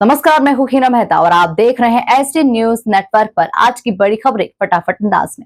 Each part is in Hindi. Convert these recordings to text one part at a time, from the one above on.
नमस्कार, मैं हूं हिना मेहता और आप देख रहे हैं एसटी न्यूज नेटवर्क पर। आज की बड़ी खबरें फटाफट अंदाज में।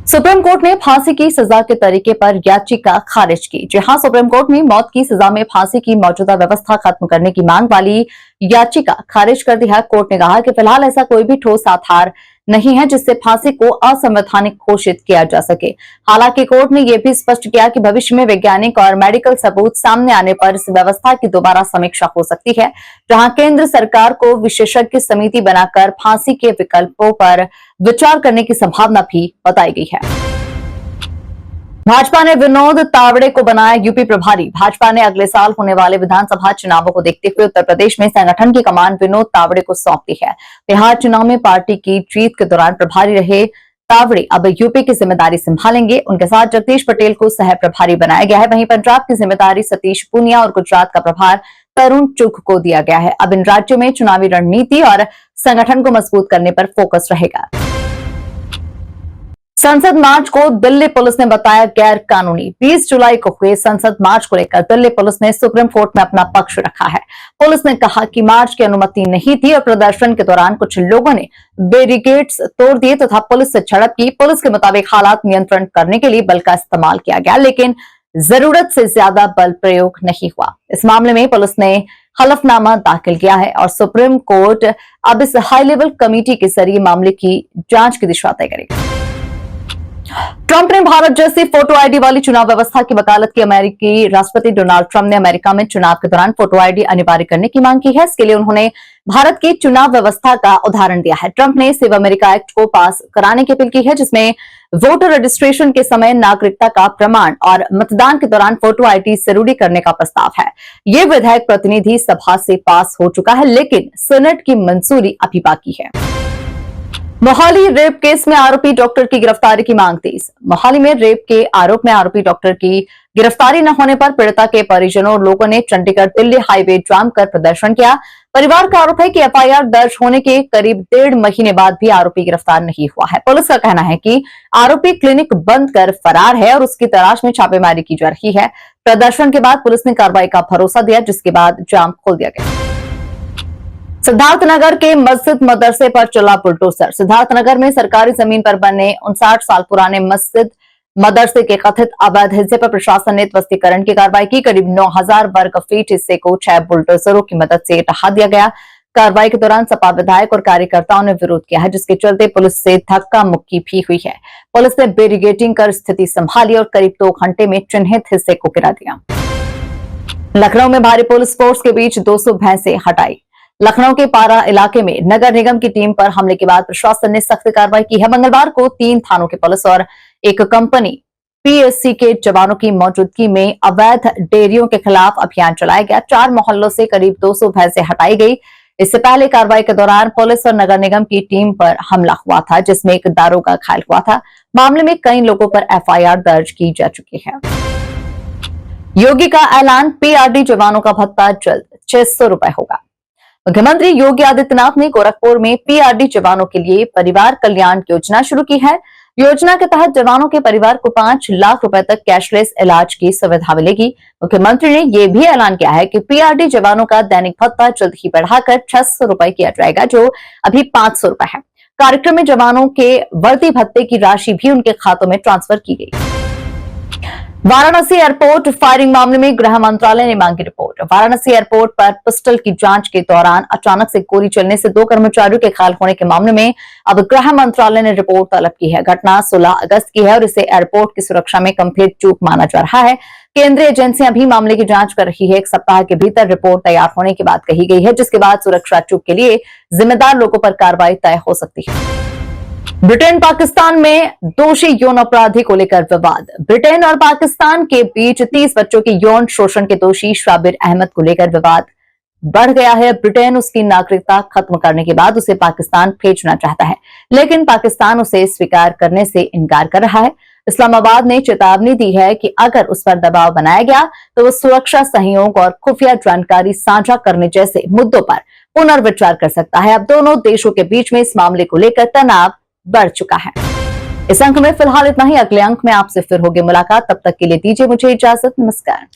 सुप्रीम कोर्ट ने फांसी की सजा के तरीके पर याचिका खारिज की। जी हां, सुप्रीम कोर्ट ने मौत की सजा में फांसी की मौजूदा व्यवस्था खत्म करने की मांग वाली याचिका खारिज कर दी है। कोर्ट ने कहा कि फिलहाल ऐसा कोई भी ठोस आधार नहीं है जिससे फांसी को असंवैधानिक घोषित किया जा सके। हालांकि कोर्ट ने यह भी स्पष्ट किया कि भविष्य में वैज्ञानिक और मेडिकल सबूत सामने आने पर इस व्यवस्था की दोबारा समीक्षा हो सकती है, जहां केंद्र सरकार को विशेषज्ञ समिति बनाकर फांसी के विकल्पों पर विचार करने की संभावना भी बताई गई है। भाजपा ने विनोद तावड़े को बनाया यूपी प्रभारी। भाजपा ने अगले साल होने वाले विधानसभा चुनावों को देखते हुए उत्तर प्रदेश में संगठन की कमान विनोद तावड़े को सौंप दी है। बिहार चुनाव में पार्टी की जीत के दौरान प्रभारी रहे तावड़े अब यूपी की जिम्मेदारी संभालेंगे। उनके साथ जगदीश पटेल को सह प्रभारी बनाया गया है। वहीं पंजाब की जिम्मेदारी सतीश पूनिया और गुजरात का प्रभार तरुण चुग को दिया गया है। अब इन राज्यों में चुनावी रणनीति और संगठन को मजबूत करने पर फोकस रहेगा। संसद मार्च को दिल्ली पुलिस ने बताया गैर कानूनी। 20 जुलाई को हुए संसद मार्च को लेकर दिल्ली पुलिस ने सुप्रीम कोर्ट में अपना पक्ष रखा है। पुलिस ने कहा कि मार्च की अनुमति नहीं थी और प्रदर्शन के दौरान कुछ लोगों ने बैरिकेड्स तोड़ दिए तथा पुलिस से झड़प की। पुलिस के मुताबिक हालात नियंत्रण करने के लिए बल का इस्तेमाल किया गया, लेकिन जरूरत से ज्यादा बल प्रयोग नहीं हुआ। इस मामले में पुलिस ने हलफनामा दाखिल किया है और सुप्रीम कोर्ट अब इस हाई लेवल कमेटी के जरिए मामले की जांच की दिशा तय करेगी। ट्रंप ने भारत जैसी फोटो आईडी वाली चुनाव व्यवस्था की वकालत की। अमेरिकी राष्ट्रपति डोनाल्ड ट्रंप ने अमेरिका में चुनाव के दौरान फोटो आईडी अनिवार्य करने की मांग की है। इसके लिए उन्होंने भारत की चुनाव व्यवस्था का उदाहरण दिया है। ट्रंप ने सेव अमेरिका एक्ट को पास कराने की अपील की है, जिसमें वोटर रजिस्ट्रेशन के समय नागरिकता का प्रमाण और मतदान के दौरान फोटो आईडी जरूरी करने का प्रस्ताव है। ये विधेयक प्रतिनिधि सभा से पास हो चुका है, लेकिन सेनेट की मंजूरी अभी बाकी है। मोहाली रेप केस में आरोपी डॉक्टर की गिरफ्तारी की मांग तेज। मोहाली में रेप के आरोप में आरोपी डॉक्टर की गिरफ्तारी न होने पर पीड़िता के परिजनों और लोगों ने चंडीगढ़ दिल्ली हाईवे जाम कर प्रदर्शन किया। परिवार का आरोप है कि एफआईआर दर्ज होने के करीब 1.5 महीने बाद भी आरोपी गिरफ्तार नहीं हुआ है। पुलिस का कहना है कि आरोपी क्लिनिक बंद कर फरार है और उसकी तलाश में छापेमारी की जा रही है। प्रदर्शन के बाद पुलिस ने कार्रवाई का भरोसा दिया, जिसके बाद जाम खोल दिया गया। सिद्धार्थनगर के मस्जिद मदरसे पर चला बुलडोजर। सिद्धार्थनगर में सरकारी जमीन पर बने 59 साल पुराने मस्जिद मदरसे के कथित अवैध हिस्से पर प्रशासन ने ध्वस्तीकरण की कार्रवाई की। करीब 9000 वर्ग फीट हिस्से को 6 बुलडोजरों की मदद से ढहा दिया गया। कार्रवाई के दौरान सपा विधायक और कार्यकर्ताओं ने विरोध किया है, जिसके चलते पुलिस से धक्का मुक्की भी हुई है। पुलिस ने बैरिकेडिंग कर स्थिति संभाली और करीब 2 घंटे में चिन्हित हिस्से को गिरा दिया। लखनऊ में भारी पुलिस फोर्स के बीच 200 भैंसें हटाई। लखनऊ के पारा इलाके में नगर निगम की टीम पर हमले के बाद प्रशासन ने सख्त कार्रवाई की है। मंगलवार को 3 थानों की पुलिस और एक कंपनी पीएससी के जवानों की मौजूदगी में अवैध डेयरियों के खिलाफ अभियान चलाया गया। 4 मोहल्लों से करीब 200 भैंसें हटाई गई। इससे पहले कार्रवाई के दौरान पुलिस और नगर निगम की टीम पर हमला हुआ था, जिसमें एक दारोगा घायल हुआ था। मामले में कई लोगों पर एफआईआर दर्ज की जा चुकी है। योगी का ऐलान, पीआरडी जवानों का भत्ता जल्द 600 रुपए होगा। मुख्यमंत्री योगी आदित्यनाथ ने गोरखपुर में पीआरडी जवानों के लिए परिवार कल्याण योजना शुरू की है। योजना के तहत जवानों के परिवार को 5 लाख रुपए तक कैशलेस इलाज की सुविधा मिलेगी। मुख्यमंत्री ने यह भी ऐलान किया है कि पीआरडी जवानों का दैनिक भत्ता जल्द ही बढ़ाकर 600 रुपए किया जाएगा, जो अभी 500 रुपए है। कार्यक्रम में जवानों के वर्दी भत्ते की राशि भी उनके खातों में ट्रांसफर की गई। वाराणसी एयरपोर्ट फायरिंग मामले में गृह मंत्रालय ने मांगी रिपोर्ट। वाराणसी एयरपोर्ट पर पिस्टल की जांच के दौरान अचानक से गोली चलने से 2 कर्मचारियों के घायल होने के मामले में अब गृह मंत्रालय ने रिपोर्ट तलब की है। घटना 16 अगस्त की है और इसे एयरपोर्ट की सुरक्षा में गंभीर चूक माना जा रहा है। केंद्रीय एजेंसियां भी मामले की जांच कर रही है। 1 सप्ताह के भीतर रिपोर्ट तैयार होने की बात कही गई है, जिसके बाद सुरक्षा चूक के लिए जिम्मेदार लोगों पर कार्रवाई तय हो सकती है। ब्रिटेन पाकिस्तान में दोषी यौन अपराधी को लेकर विवाद। ब्रिटेन और पाकिस्तान के बीच 30 बच्चों के यौन शोषण के दोषी शाबिर अहमद को लेकर विवाद बढ़ गया है। ब्रिटेन उसकी नागरिकता खत्म करने के बाद उसे पाकिस्तान भेजना चाहता है, लेकिन पाकिस्तान उसे स्वीकार करने से इनकार कर रहा है। इस्लामाबाद ने चेतावनी दी है कि अगर उस पर दबाव बनाया गया तो वो सुरक्षा सहयोग और खुफिया जानकारी साझा करने जैसे मुद्दों पर पुनर्विचार कर सकता है। अब दोनों देशों के बीच में इस मामले को लेकर तनाव बढ़ चुका है। इस अंक में फिलहाल इतना ही। अगले अंक में आपसे फिर होगी मुलाकात। तब तक के लिए दीजिए मुझे इजाजत। नमस्कार।